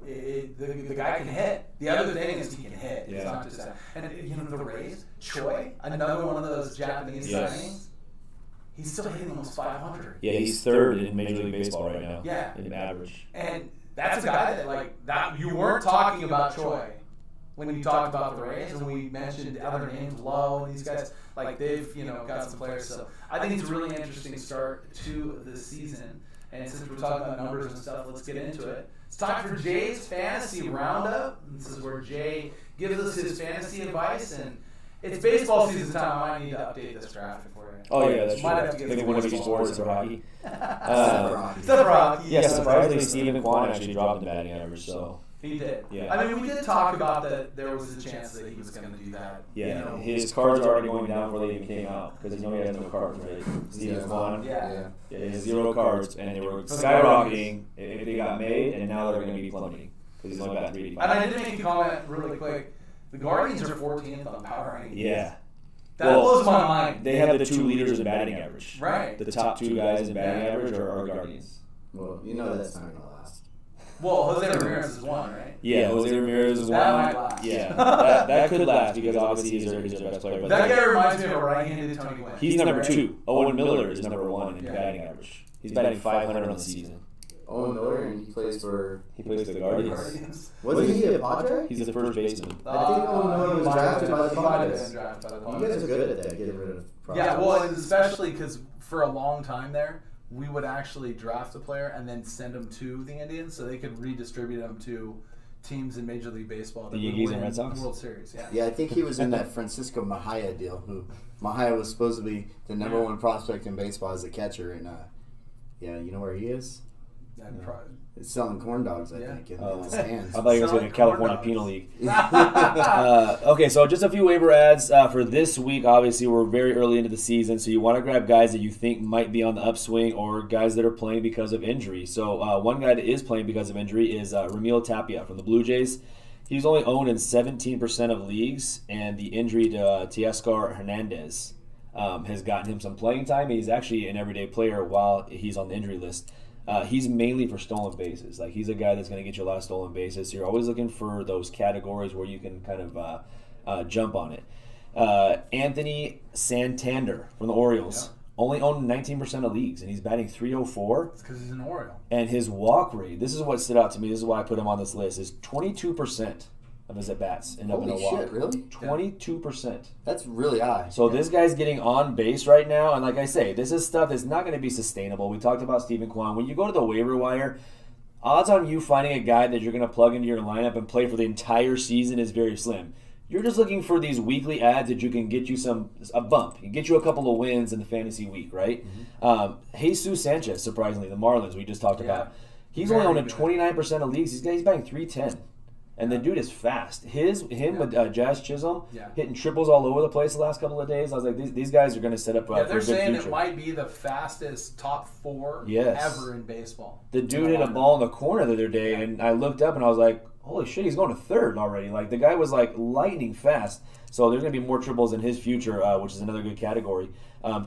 the guy can hit. The other thing is he can hit. Yeah. It's not just that. And the Rays, Choi, another one of those Japanese signings. He's still hitting almost 500. Yeah, he's third in Major League Baseball right now. Yeah. In average. And that's a guy that you weren't talking about Choi when you talked about the Rays, and we mentioned other names, Lowe and these guys. Like they've got some players. So I think it's a really interesting start to the season. And since we're talking about numbers and stuff, let's get into it. It's time for Jay's Fantasy Roundup. This is where Jay gives us his fantasy advice, and it's baseball season time. I might need to update this graphic for you. Oh, yeah, that's true. Might I have to get think some one of more these sports or hockey. Except for hockey. Yeah, surprisingly, Stephen Kwan actually dropped the batting average, so. He did. Yeah. I mean, we did talk about that there was a chance that he was going to do that. Yeah, his cards are already going down before they even came out because he has no cards, right? Stephen Kwan. Yeah. He has 0 cards, and they were skyrocketing if they got made, and now they're going to be plummeting because he's only got 385. And I did make a comment really quick. The Guardians are 14th on power rankings. Yeah. That blows my mind. They have the 2 leaders in batting average. Right. The top 2 guys in batting average are Guardians. Well, that's not going to last. Well, Jose Ramirez is one, right? Yeah, Jose Ramirez is one. That might last. Yeah, that could last because obviously he's their best player. But that guy reminds me of a right-handed Tony Gwynn. He's number 2. Owen Miller is number 1 in batting average. He's batting 500 on the season. Owen Miller, and he plays for the Guardians. Wasn't he a Padre? He's the first baseman. I think Owen Miller was drafted by the Padres. You You guys are good at that, getting rid of prospects. Yeah, well, and especially because for a long time there, we would actually draft a player and then send them to the Indians so they could redistribute them to teams in Major League Baseball. The Yankees and Red Sox? World Series, yeah. Yeah, I think he was in that Francisco Mejia deal. Mejia was supposed to be the number 1 prospect in baseball as a catcher, and you know where he is? It's selling corn dogs, I think, in his hands. I thought he was in the California Penal League. Okay, so just a few waiver ads for this week. Obviously, we're very early into the season, so you want to grab guys that you think might be on the upswing or guys that are playing because of injury. So one guy that is playing because of injury is Ramil Tapia from the Blue Jays. He's only owned in 17% of leagues, and the injury to Teoscar Hernandez has gotten him some playing time. He's actually an everyday player while he's on the injury list. He's mainly for stolen bases. Like, he's a guy that's going to get you a lot of stolen bases. So you're always looking for those categories where you can kind of jump on it. Anthony Santander from the Orioles. Yeah. Only owned 19% of leagues, and he's batting 304. It's because he's an Oriole. And his walk rate, this is what stood out to me, this is why I put him on this list, is 22% of his at-bats end up in a walk. Holy shit, really? 22%. That's really high. So this guy's getting on base right now, and like I say, this is stuff that's not going to be sustainable. We talked about Stephen Kwan. When you go to the waiver wire, odds on you finding a guy that you're going to plug into your lineup and play for the entire season is very slim. You're just looking for these weekly ads that you can get you a bump, and get you a couple of wins in the fantasy week, right? Mm-hmm. Jesus Sanchez, surprisingly, the Marlins we just talked about. He's only owned in 29% of leagues. He's batting 310. And the dude is fast. Him with Jazz Chisholm hitting triples all over the place the last couple of days. I was like, these guys are going to set up for a good future. They're saying it might be the fastest top 4 ever in baseball. The dude hit a ball in the corner the other day, and I looked up and I was like, holy shit, he's going to third already. Like, the guy was like lightning fast. So there's going to be more triples in his future, which is another good category.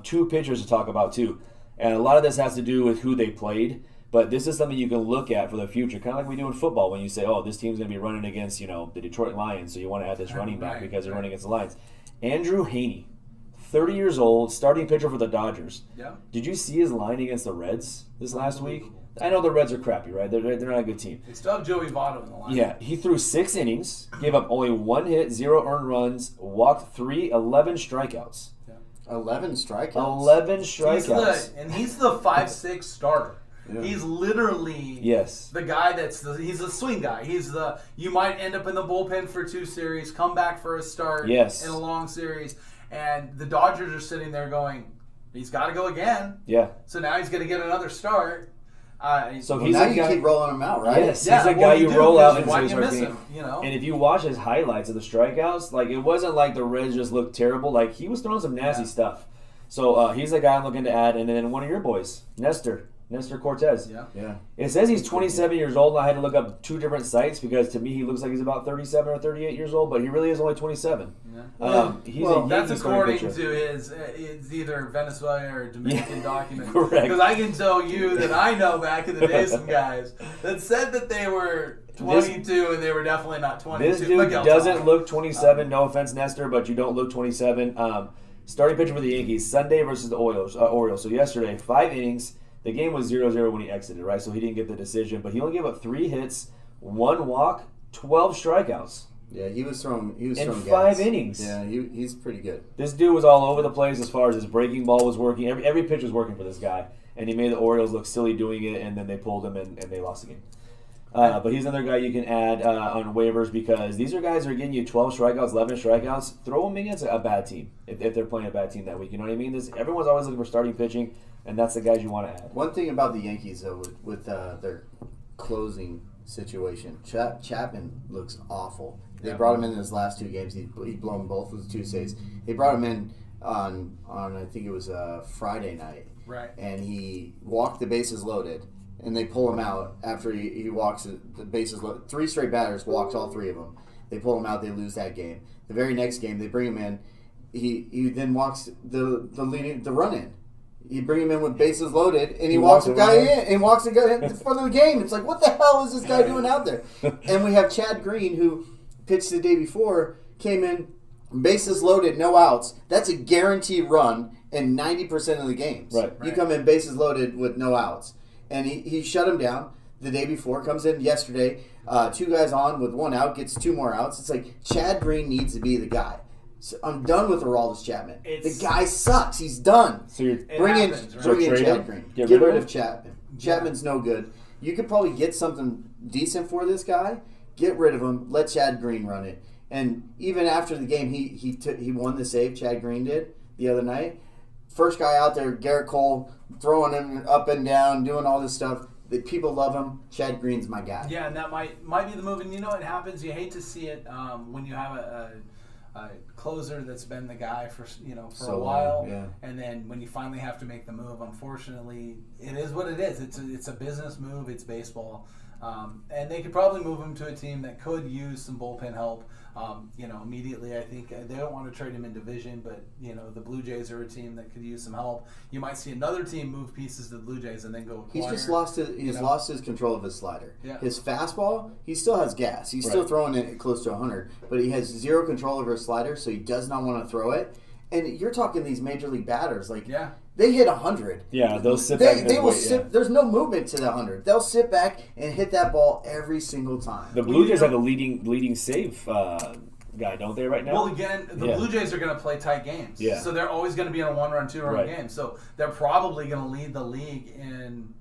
2 pitchers to talk about too. And a lot of this has to do with who they played. But this is something you can look at for the future, kind of like we do in football when you say, oh, this team's going to be running against, the Detroit Lions, so you want to add this running back because they're running against the Lions. Andrew Haney, 30 years old, starting pitcher for the Dodgers. Yeah. Did you see his line against the Reds this last week? I know the Reds are crappy, right? They're not a good team. They still have Joey Votto in the line. Yeah, he threw 6 innings, gave up only 1 hit, 0 earned runs, walked 3, 11 strikeouts. Yeah. 11 strikeouts? 11 strikeouts. He's the 5-6 starter. Yeah. He's literally the guy he's a swing guy. You might end up in the bullpen for 2 series, come back for a start in a long series, and the Dodgers are sitting there going, he's got to go again. Yeah. So now he's going to get another start. So he's now you keep rolling him out, right? Yes, he's a guy you roll out and why you miss him, And if you watch his highlights of the strikeouts, like, it wasn't like the Reds just looked terrible. Like, he was throwing some nasty stuff. So he's the guy I'm looking to add. And then one of your boys, Nestor Cortez. Yeah. It says he's 27 years old, and I had to look up 2 different sites because to me he looks like he's about 37 or 38 years old, but he really is only 27. That's according to his it's either Venezuela or Dominican documents. Correct. Because I can tell you that I know back in the day some guys that said that they were 22 and they were definitely not 22. This dude doesn't look 27. No offense, Nestor, but you don't look 27. Starting pitcher for the Yankees, Sunday versus the Orioles. So yesterday, 5 innings. The game was 0-0 when he exited, right? So he didn't get the decision, but he only gave up 3 hits, 1 walk, 12 strikeouts. Yeah, he was throwing in gas. 5 innings. Yeah, he's pretty good. This dude was all over the place as far as his breaking ball was working. Every pitch was working for this guy, and he made the Orioles look silly doing it, and then they pulled him, and they lost the game. But he's another guy you can add on waivers because these are guys that are getting you 12 strikeouts, 11 strikeouts. Throw them against a bad team if they're playing a bad team that week. You know what I mean? Everyone's always looking for starting pitching, and that's the guys you want to add. One thing about the Yankees, though, with their closing situation, Chapman looks awful. They brought him in his last 2 games. He'd blown both of the 2 saves. They brought him in on I think it was Friday night. Right. And he walked the bases loaded. And they pull him out after he walks the bases loaded. 3 straight batters walks all 3 of them. They pull him out. They lose that game. The very next game, they bring him in. He then walks the run in. You bring him in with bases loaded, and he walks the guy in. And walks the guy in front of the game. It's like, what the hell is this guy doing out there? And we have Chad Green, who pitched the day before, came in, bases loaded, no outs. That's a guaranteed run in 90% of the games. Right. You come in bases loaded with no outs. And he shut him down the day before, comes in yesterday, 2 guys on with 1 out, gets 2 more outs. It's like Chad Green needs to be the guy. So I'm done with Aroldis Chapman. The guy sucks. He's done. So bring in Chad Green. Get rid of Chapman. Chapman's no good. You could probably get something decent for this guy. Get rid of him. Let Chad Green run it. And even after the game, he won the save. Chad Green did the other night. First guy out there, Garrett Cole, throwing him up and down, doing all this stuff. The people love him. Chad Green's my guy. Yeah, and that might be the move. And you know what happens? You hate to see it when you have a closer that's been the guy for a while, and then when you finally have to make the move, unfortunately, it is what it is. It's a business move. It's baseball. And they could probably move him to a team that could use some bullpen help. Immediately, I think they don't want to trade him in division, but the Blue Jays are a team that could use some help. You might see another team move pieces to the Blue Jays and then go acquire. He's just lost his control of his slider. Yeah. His fastball, he still has gas. He's still throwing it close to 100, but he has 0 control over his slider, so he does not want to throw it. And you're talking these major league batters, they hit 100. Yeah, they'll sit back. They will sit. Yeah. There's no movement to the 100. They'll sit back and hit that ball every single time. The Blue Jays have the leading save guy, don't they, right now? Well, again, the Blue Jays are going to play tight games. Yeah. So they're always going to be in a 1-run, 2-run game. So they're probably going to lead the league in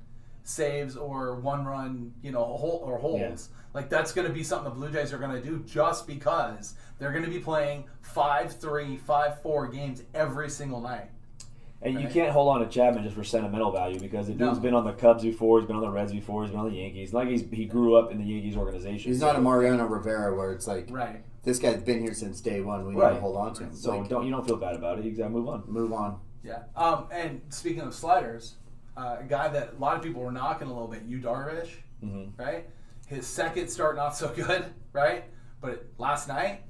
saves or 1-run, or holds. Yeah. That's going to be something the Blue Jays are going to do just because they're going to be playing 5-3, 5-4 games every single night. And you can't hold on to Chapman just for sentimental value because the dude's been on the Cubs before, he's been on the Reds before, he's been on the Yankees. Like he grew up in the Yankees organization. He's not a Mariano Rivera where it's like, this guy's been here since day one. We need to hold on to him. So you don't feel bad about it. You got to move on. Move on. Yeah. And speaking of sliders, a guy that a lot of people were knocking a little bit, Yu Darvish, right? His second start not so good, right? But last night,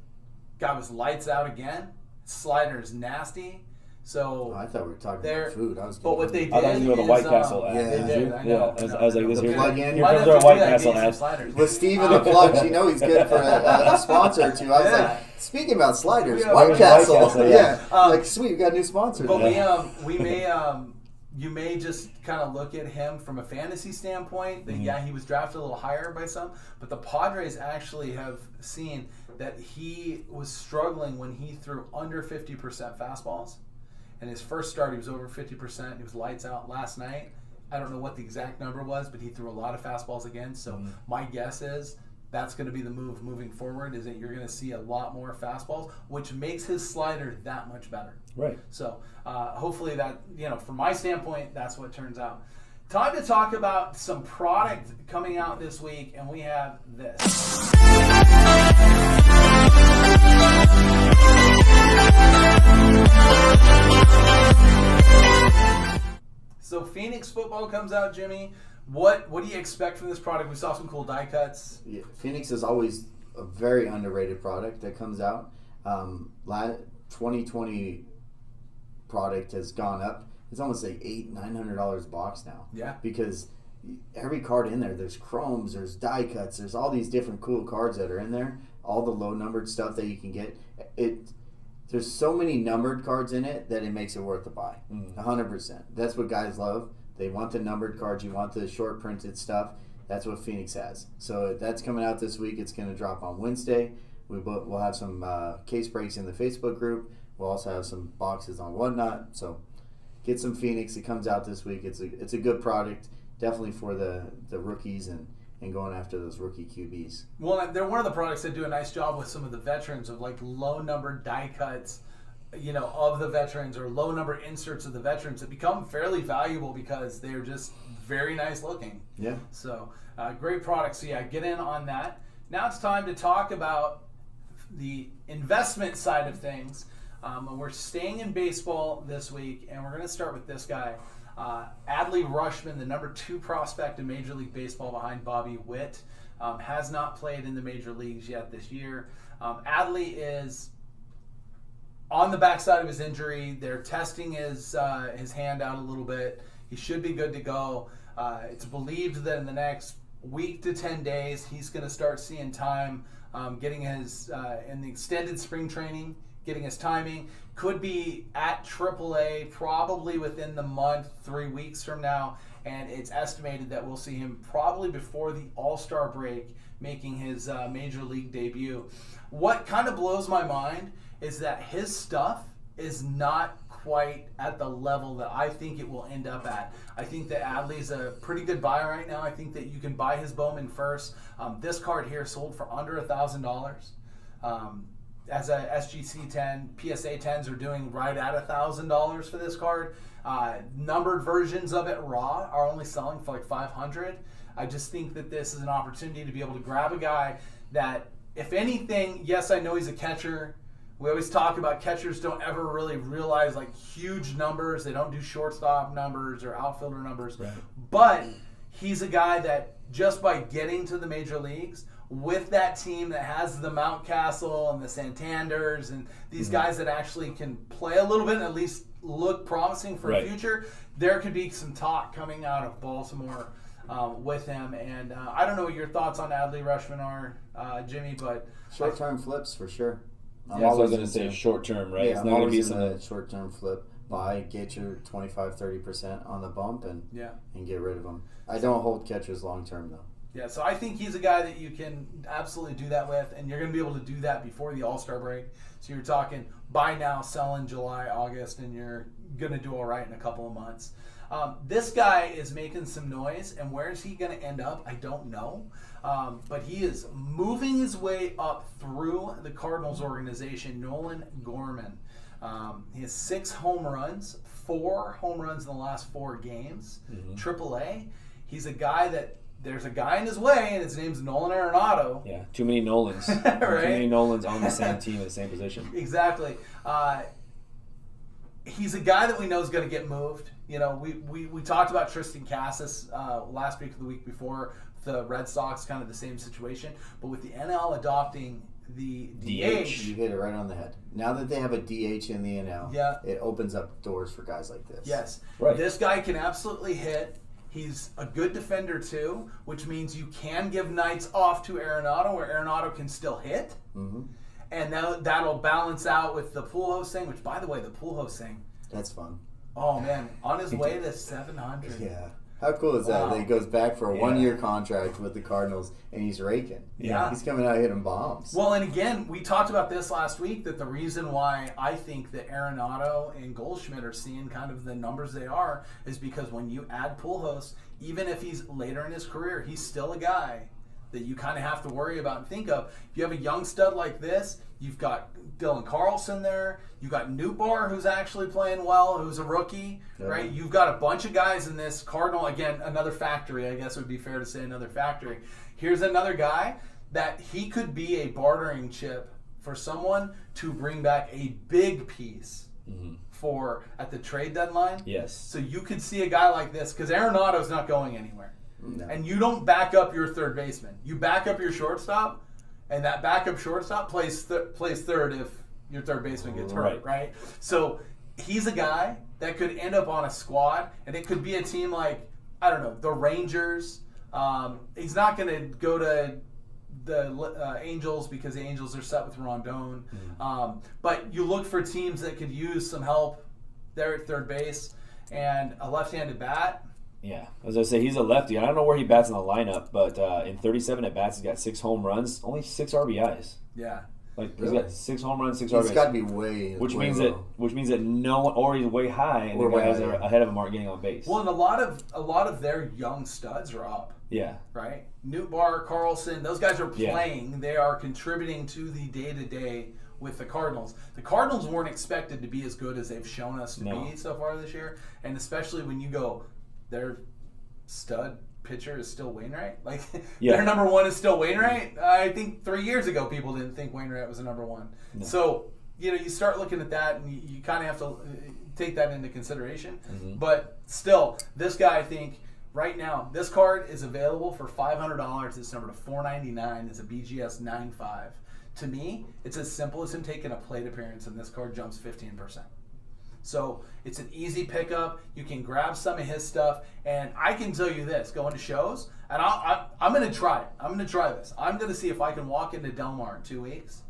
guy was lights out again. Slider's nasty. So I thought we were talking about food. But what they did I thought you were the White Castle ad. They did. I know. I was like, this here comes our White Castle ad. With Steve in the plugs, he's good for a sponsor or two. I was like, speaking about sliders, White Castle. Sweet, we got a new sponsor. But we may you may just kind of look at him from a fantasy standpoint. That he was drafted a little higher by some, but the Padres actually have seen that he was struggling when he threw under 50% fastballs. And his first start, he was over 50%. He was lights out last night. I don't know what the exact number was, but he threw a lot of fastballs again. So my guess is that's going to be the move moving forward, is that you're going to see a lot more fastballs, which makes his slider that much better. Right. So hopefully that, from my standpoint, that's what turns out. Time to talk about some product coming out this week, and we have this. So Phoenix football comes out, Jimmy. What do you expect from this product? We saw some cool die cuts. Yeah, Phoenix is always a very underrated product that comes out. 2020 product has gone up. It's almost like $800-900 a box now. Yeah. Because every card in there, there's chromes, there's die cuts, there's all these different cool cards that are in there. All the low numbered stuff that you can get. There's so many numbered cards in it that it makes it worth the buy. 100%. That's what guys love. They want the numbered cards. You want the short printed stuff. That's what Phoenix has. So that's coming out this week. It's going to drop on Wednesday. We'll have some case breaks in the Facebook group. We'll also have some boxes on Whatnot. So get some Phoenix. It comes out this week. It's a good product, definitely for the rookies and going after those rookie QBs. Well, they're one of the products that do a nice job with some of the veterans of like low numbered die cuts, of the veterans, or low number inserts of the veterans that become fairly valuable because they're just very nice looking. Yeah. So great product. So yeah, get in on that. Now it's time to talk about the investment side of things. We're staying in baseball this week, and we're going to start with this guy. Adley Rutschman, the number 2 prospect in Major League Baseball behind Bobby Witt, has not played in the major leagues yet this year. Adley is on the backside of his injury. They're testing his hand out a little bit. He should be good to go. It's believed that in the next week to 10 days, he's going to start seeing time, getting his in the extended spring training, getting his timing. Could be at AAA probably within the month, 3 weeks from now, and it's estimated that we'll see him probably before the All-Star break, making his major league debut. What kind of blows my mind is that his stuff is not quite at the level that I think it will end up at. I think that Adley's a pretty good buy right now. I think that you can buy his Bowman first. This card here sold for under $1,000. As a SGC 10, PSA 10s are doing right at $1,000 for this card. Numbered versions of it raw are only selling for like $500. I just think that this is an opportunity to be able to grab a guy that, if anything, yes, I know he's a catcher. We always talk about catchers don't ever really realize like huge numbers. They don't do shortstop numbers or outfielder numbers. Right. But he's a guy that just by getting to the major leagues with that team that has the Mountcastle and the Santanders and these guys that actually can play a little bit and at least look promising for the future, there could be some talk coming out of Baltimore with him. And I don't know what your thoughts on Adley Rutschman are, Jimmy, but short-term flips for sure. I'm always going to say short-term, right? Yeah, it's not going to be some short-term flip. Buy, get your 25-30% on the bump, and get rid of them. I don't hold catchers long-term though. Yeah, so I think he's a guy that you can absolutely do that with, and you're going to be able to do that before the All-Star break. So you're talking buy now, sell in July, August, and you're going to do all right in a couple of months. This guy is making some noise, and where is he going to end up? I don't know. But he is moving his way up through the Cardinals organization, Nolan Gorman. He has 6 home runs, 4 home runs in the last 4 games. AAA. He's a guy that there's a guy in his way, and his name's Nolan Arenado. Yeah, too many Nolans. Right? Too many Nolans on the same team at the same position. Exactly. He's a guy that we know is going to get moved. We talked about Tristan Cassis last week or the week before. The Red Sox, kind of the same situation. But with the NL adopting the DH. You hit it right on the head. Now that they have a DH in the NL, it opens up doors for guys like this. Yes. Right. This guy can absolutely hit. He's a good defender too, which means you can give nights off to Arenado where Arenado can still hit. And that'll balance out with the Pujols thing, which, by the way, the Pujols thing. That's fun. Oh, man. On his way to 700. Yeah. How cool is that? That he goes back for a 1-year contract with the Cardinals, and he's raking. Yeah. He's coming out hitting bombs. Well, and again, we talked about this last week, that the reason why I think that Arenado and Goldschmidt are seeing kind of the numbers they are is because when you add Pujols, even if he's later in his career, he's still a guy that you kind of have to worry about and think of. If you have a young stud like this, you've got Dylan Carlson there. You've got Newbar, who's actually playing well, who's a rookie, right? You've got a bunch of guys in this Cardinal. Again, another factory, I guess it would be fair to say another factory. Here's another guy that he could be a bartering chip for someone to bring back a big piece for at the trade deadline. Yes. So you could see a guy like this, because Arenado's not going anywhere. No. And you don't back up your third baseman. You back up your shortstop, and that backup shortstop plays third if your third baseman gets hurt, right? So he's a guy that could end up on a squad, and it could be a team like, I don't know, the Rangers. He's not going to go to the Angels because the Angels are set with Rondon. But you look for teams that could use some help there at third base, and a left-handed bat. Yeah, as I say, he's a lefty. I don't know where he bats in the lineup, but in 37 at bats, he's got 6 home runs, only 6 RBIs. Yeah. Like he's got 6 home runs, 6 He's RBIs. got to be way, which way means low. that no one, or he's way high, and the guys that are ahead of him aren't getting on base. Well, and a lot of their young studs are up. Yeah. Right? Newtbar, Carlson, those guys are playing. Yeah. They are contributing to the day-to-day with the Cardinals. The Cardinals weren't expected to be as good as they've shown us to be so far this year, and especially when you go, their stud pitcher is still Wainwright. Like, their number one is still Wainwright. I think 3 years ago people didn't think Wainwright was a number one. No. So, you start looking at that, and you kind of have to take that into consideration. But still, this guy, I think, right now, this card is available for $500. It's numbered to $499. It's a BGS 9.5. To me, it's as simple as him taking a plate appearance, and this card jumps 15%. So it's an easy pickup. You can grab some of his stuff, and I can tell you this: going to shows, and I'm going to try it. I'm going to try this. I'm going to see if I can walk into Del Mar in 2 weeks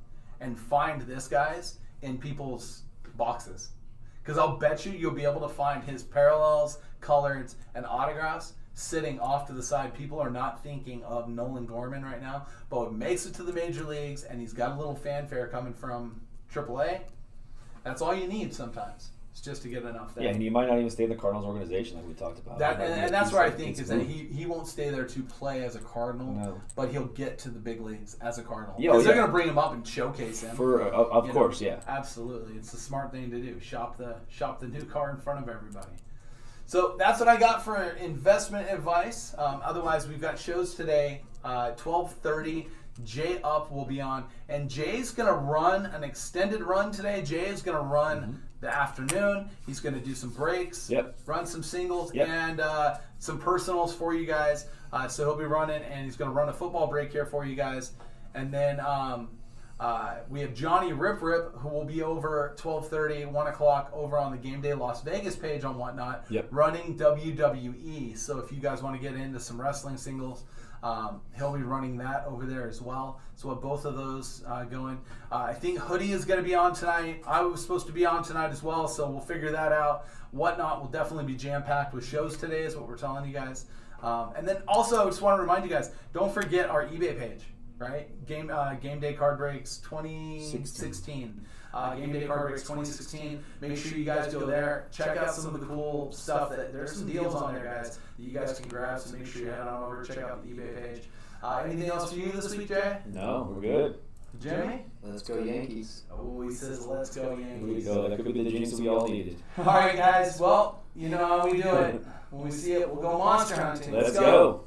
and find this guy's in people's boxes, because I'll bet you'll be able to find his parallels, colors, and autographs sitting off to the side. People are not thinking of Nolan Gorman right now, but when he makes it to the major leagues and he's got a little fanfare coming from AAA, that's all you need sometimes. It's just to get enough there. Yeah, and he might not even stay in the Cardinals organization like we talked about. And that's where I think is that he won't stay there to play as a Cardinal, but he'll get to the big leagues as a Cardinal. Because they're going to bring him up and showcase him. Of course, yeah. Absolutely. It's the smart thing to do. Shop the new car in front of everybody. So that's what I got for investment advice. Otherwise, we've got shows today, 12:30. Jay Up will be on, and Jay's going to run an extended run today. Jay is going to run the afternoon. He's going to do some breaks, run some singles, and some personals for you guys. So he'll be running, and he's going to run a football break here for you guys. And then we have Johnny Rip who will be over 12:30, 1 o'clock over on the Game Day Las Vegas page on Whatnot, running WWE. So if you guys want to get into some wrestling singles, he'll be running that over there as well. So we'll have both of those going. I think Hoodie is going to be on tonight. I was supposed to be on tonight as well, so we'll figure that out. Whatnot will definitely be jam-packed with shows today is what we're telling you guys. And then also, I just want to remind you guys, don't forget our eBay page, right? Game Day Card Breaks 2016. Game Day Card Breaks 2016. Make sure you guys go there. Check out some of the cool stuff. There's some deals on there, guys, that you guys can grab. So make sure you head on over, check out the eBay page. Anything else for you this week, Jay? No, we're good. Jimmy? Let's go Yankees. Oh, he says, let's go Yankees. Here we go. That could be the jinx we all needed. All right, guys. Well, you know how we do it. When we see it, we'll go monster hunting. Let's go.